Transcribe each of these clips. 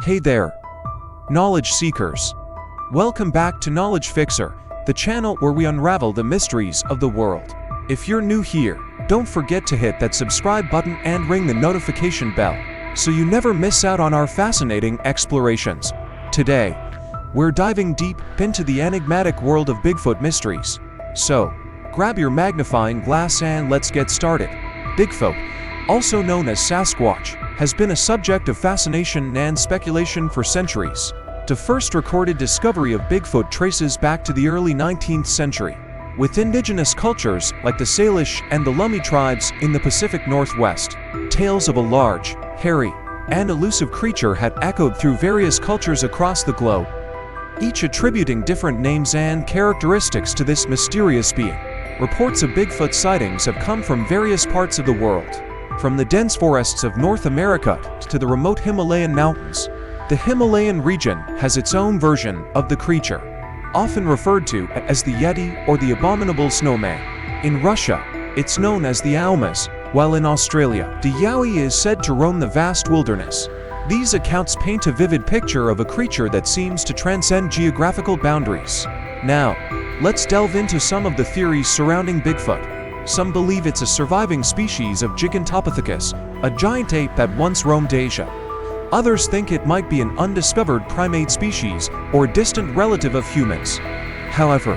Hey there, knowledge seekers. Welcome back to Knowledge Fixer, the channel where we unravel the mysteries of the world. If you're new here, don't forget to hit that subscribe button and ring the notification bell so you never miss out on our fascinating explorations. Today, we're diving deep into the enigmatic world of Bigfoot mysteries. So, grab your magnifying glass and let's get started. Bigfoot, also known as Sasquatch, has been a subject of fascination and speculation for centuries. The first recorded discovery of Bigfoot traces back to the early 19th century, with indigenous cultures like the Salish and the Lummi tribes in the Pacific Northwest. Tales of a large, hairy, and elusive creature had echoed through various cultures across the globe, each attributing different names and characteristics to this mysterious being. Reports of Bigfoot sightings have come from various parts of the world, from the dense forests of North America to the remote Himalayan mountains. The Himalayan region has its own version of the creature, often referred to as the Yeti or the abominable snowman. In Russia, it's known as the Aumas, while in Australia, the Yowie is said to roam the vast wilderness. These accounts paint a vivid picture of a creature that seems to transcend geographical boundaries. Now, let's delve into some of the theories surrounding Bigfoot. Some believe it's a surviving species of Gigantopithecus, a giant ape that once roamed Asia. Others think it might be an undiscovered primate species or a distant relative of humans. However,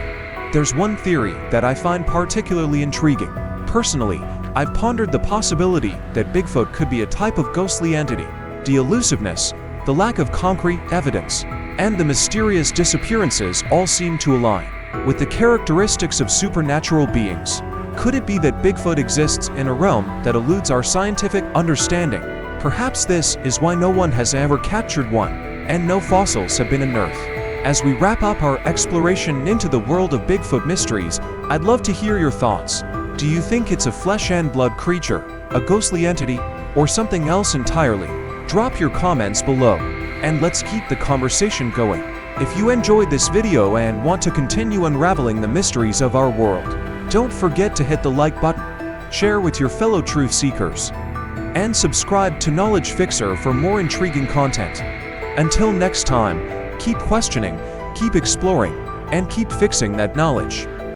there's one theory that I find particularly intriguing. Personally, I've pondered the possibility that Bigfoot could be a type of ghostly entity. The elusiveness, the lack of concrete evidence, and the mysterious disappearances all seem to align with the characteristics of supernatural beings. Could it be that Bigfoot exists in a realm that eludes our scientific understanding? Perhaps this is why no one has ever captured one, and no fossils have been unearthed. As we wrap up our exploration into the world of Bigfoot mysteries, I'd love to hear your thoughts. Do you think it's a flesh and blood creature, a ghostly entity, or something else entirely? Drop your comments below, and let's keep the conversation going. If you enjoyed this video and want to continue unraveling the mysteries of our world, don't forget to hit the like button, share with your fellow truth seekers, and subscribe to Knowledge Fixer for more intriguing content. Until next time, keep questioning, keep exploring, and keep fixing that knowledge.